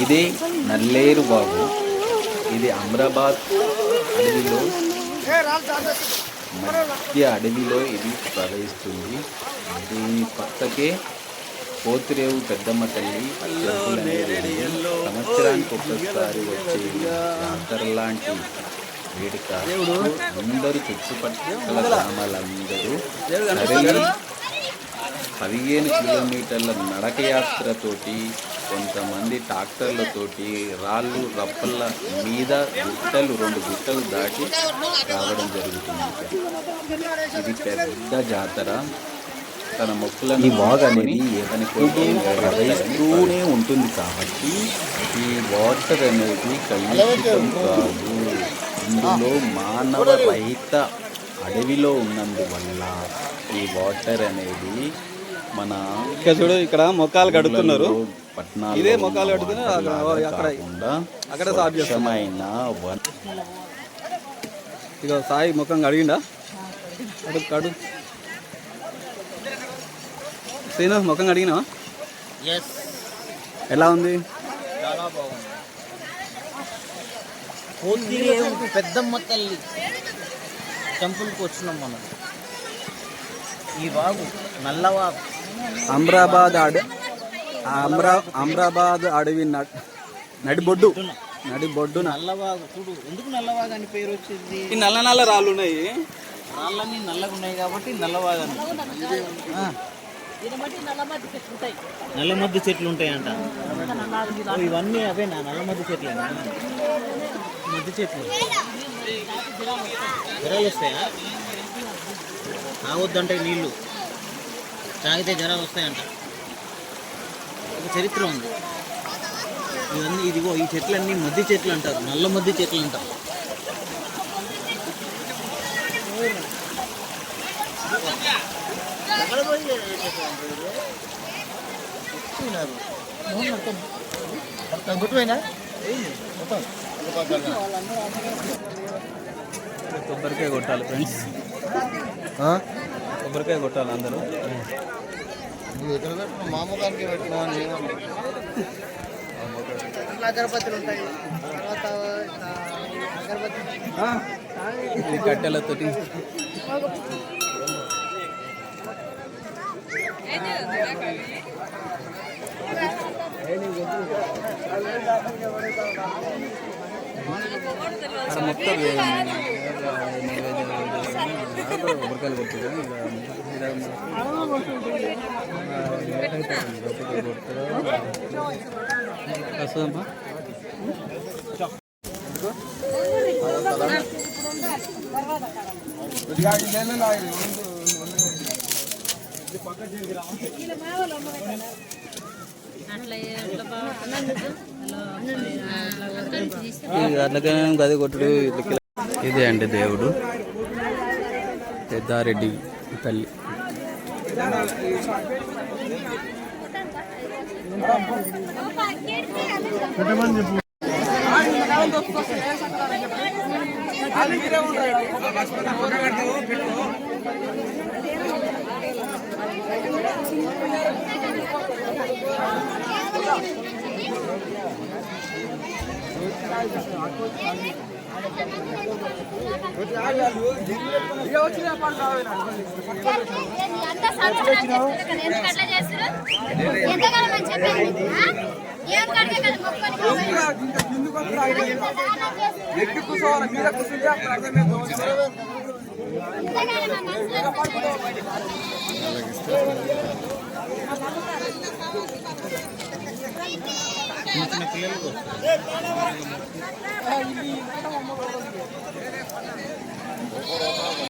ఇది నల్లేరు బాగు. ఇది అమ్రాబాద్ అడవిలో మధ్య అడవిలో ఇది ప్రవహిస్తుంది. దీని పక్కకే పోతిరేవు పెద్దమ్మ తల్లి టెంపుల్ అనేది సంవత్సరానికి ఒక్కసారి వచ్చే జాతర లాంటి వేడుక. అందరూ చుట్టుపక్కల గ్రామాలందరూ 15 కిలోమీటర్ల నడకయాత్రతోటి, కొంతమంది ట్రాక్టర్లతోటి, రాళ్ళు రప్పల మీద గుట్టలు 2 గుట్టలు దాటి రావడం జరుగుతుంది. ఇది పెద్ద జాతర. తన మొక్కులను అనేది ఏదని ప్రవహిస్తూనే ఉంటుంది. కాబట్టి ఈ వాటర్ అనేది కలుషితం కాదు. ఇందులో మానవ రహిత అడవిలో ఉన్నందువల్ల ఈ వాటర్ అనేది మన చూడు ఇక్కడ మొక్కలు కడుతున్నారు. పట్టణాలు ఇదే మొక్కలు కడుతున్నారు. అక్కడ స్వచ్ఛమైన ఇక సాయి ముఖం కడిగిండా? కడు శ్రీను ముఖం కడిగినా? ఎలా ఉంది? చాలా బాగుంది. పోతిరేవు పెద్దమ్మ తల్లి టెంపుల్కి వచ్చినాం మనం. ఈ వాగు నల్లవాగు. అమ్రాబాద్ అడవి నడిబొడ్డు నల్లవాగు. చూడు ఎందుకు నల్లవాగు అని పేరు వచ్చింది. నల్ల రాళ్ళు ఉన్నాయి. రాళ్ళన్నీ నల్లగా ఉన్నాయి కాబట్టి నల్లవాగు అని. నల్లమద్ది చెట్లు ఉంటాయంట. ఇవన్నీ అవేనా నల్లమద్ది చెట్లు? మద్ది చెట్లు జ్వరాలు వస్తాయా? తాగొద్దంటే నీళ్ళు తాగితే జ్వరాలు వస్తాయంట. ఒక చరిత్ర ఉంది. ఇవన్నీ ఇదిగో ఈ చెట్లన్నీ మద్ది చెట్లు అంటారు. నల్ల మద్ది చెట్లు అంటారు. కొబ్బరికాయ కొట్టాలి ఫ్రెండ్స్. కొబ్బరికాయ కొట్టాలి అందరూ. మామూలుగానికి పెట్టినా అగరబత్తులు ఉంటాయి. ఇది కట్టెలతోటి మొత్తం కొబ్బరికాయలు కొట్టారు. వస్తుందమ్మా. అట్లకే గది కొట్టుడు. ఇదే అండి దేవుడు పెద్దారెడ్డి తల్లి. చిన్న పిల్లలకు